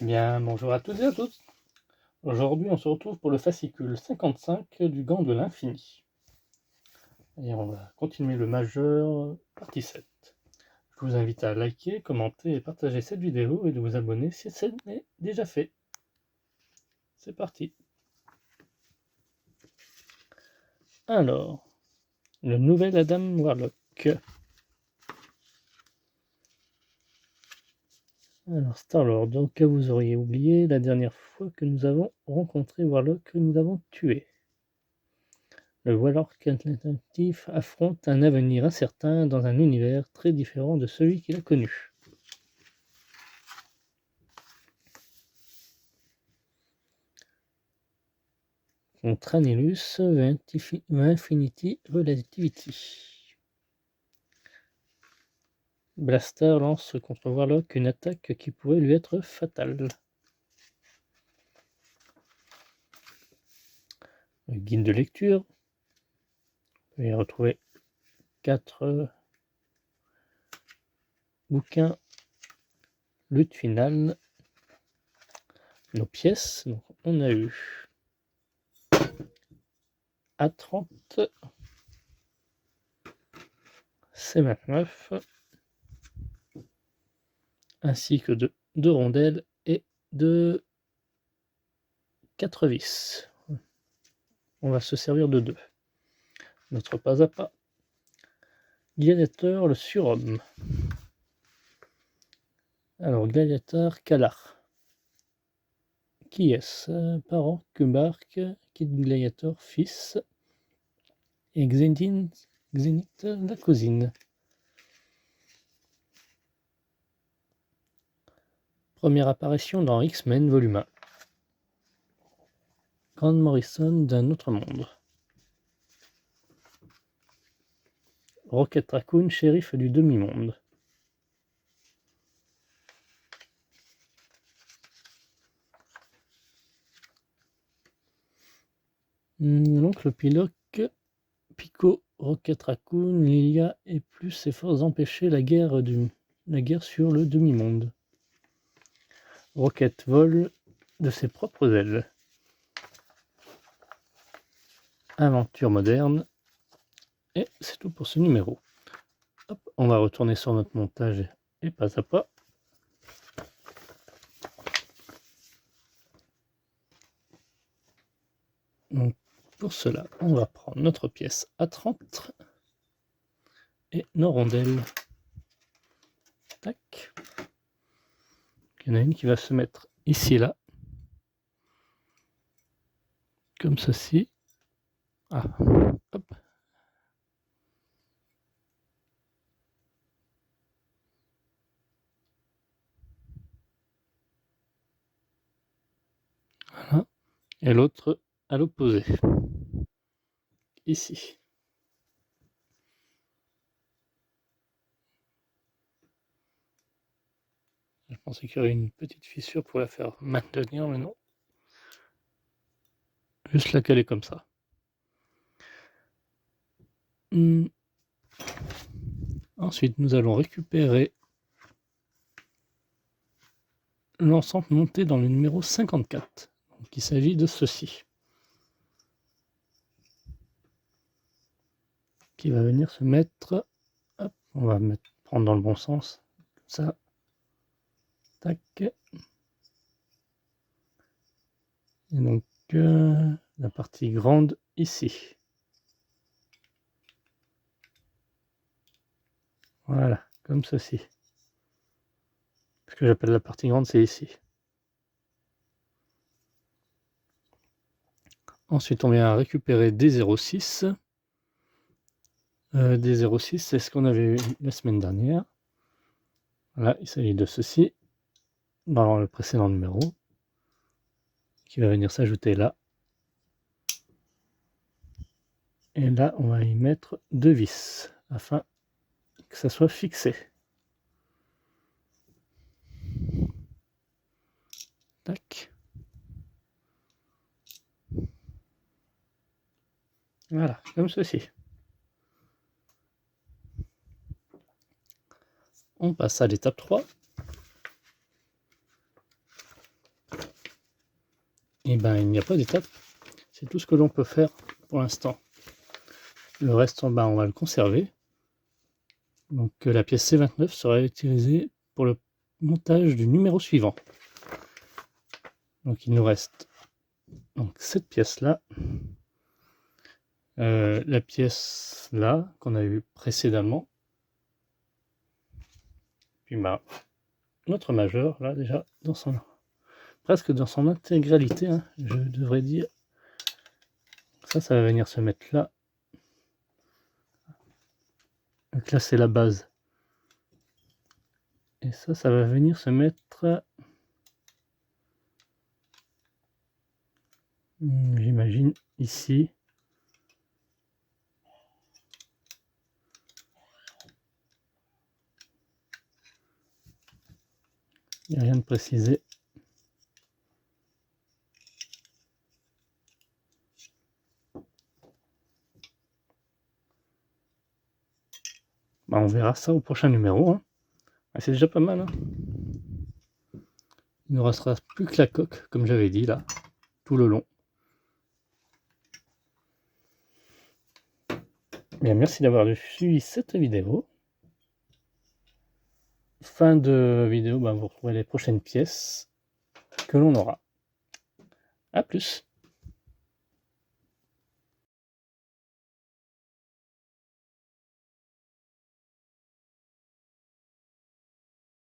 Bien, bonjour à toutes et à tous. Aujourd'hui, on se retrouve pour le fascicule 55 du Gant de l'Infini. Et on va continuer le majeur, partie 7. Je vous invite à liker, commenter et partager cette vidéo et de vous abonner si ce n'est déjà fait. C'est parti. Alors, le nouvel Adam Warlock. Alors, Star-Lord, donc vous auriez oublié la dernière fois que nous avons rencontré Warlock, que nous avons tué. Le Warlock alternatif affronte un avenir incertain dans un univers très différent de celui qu'il a connu. Contre Anilus Infinity Relativity. Blaster lance contre Warlock une attaque qui pourrait lui être fatale. Le guide de lecture. Vous pouvez y retrouver 4 bouquins. Lutte finale. Nos pièces. Donc on a eu A30, C29, ainsi que deux rondelles et 4 vis. On va se servir de 2. Notre pas à pas. Gladiateur, le surhomme. Alors, Gladiateur, Kalar. Qui est-ce? Parent, Kumbark, Kid Gladiator, fils. Et Xenith, la cousine. Première apparition dans X-Men Volume 1. Grant Morrison d'un autre monde. Rocket Raccoon, shérif du demi-monde. L'oncle Piloc, Pico, Rocket Raccoon, Lilia et plus ses forces empêcher la guerre sur le demi-monde. Rocket vole de ses propres ailes. Aventure moderne. Et c'est tout pour ce numéro. Hop, on va retourner sur notre montage et pas à pas. Donc pour cela, on va prendre notre pièce A30 et nos rondelles. Tac. Il y en a une qui va se mettre ici, là. Comme ceci. Ah, hop. Voilà. Et l'autre à l'opposé. Ici. Je pensais qu'il y aurait une petite fissure pour la faire maintenir, mais non. Juste la caler comme ça. Ensuite, nous allons récupérer l'ensemble monté dans le numéro 54. Donc, il s'agit de ceci. Qui va venir se mettre... Hop, on va prendre dans le bon sens. Comme ça. Tac. Et donc, la partie grande ici. Voilà, comme ceci. Ce que j'appelle la partie grande, c'est ici. Ensuite, on vient récupérer D06. D06, c'est ce qu'on avait eu la semaine dernière. Voilà, il s'agit de ceci. Dans le précédent numéro. Qui va venir s'ajouter là. Et là, on va y mettre 2 vis. Afin que ça soit fixé. Tac. Voilà, comme ceci. On passe à l'étape 3. et ben il n'y a pas d'étape. C'est tout ce que l'on peut faire pour l'instant. Le reste, on va le conserver. Donc la pièce C29 sera utilisée pour le montage du numéro suivant. Donc il nous reste donc cette pièce là, la pièce là qu'on a eu précédemment, puis notre majeur là déjà presque dans son intégralité, hein, je devrais dire. Ça va venir se mettre là. Donc là c'est la base. Et ça va venir se mettre, j'imagine, ici. Il n'y a rien de précisé. On verra ça au prochain numéro, hein. C'est déjà pas mal, hein. Il ne restera plus que la coque, comme j'avais dit là, tout le long. Bien, merci d'avoir suivi cette vidéo. Fin de vidéo, vous retrouverez les prochaines pièces que l'on aura. A plus.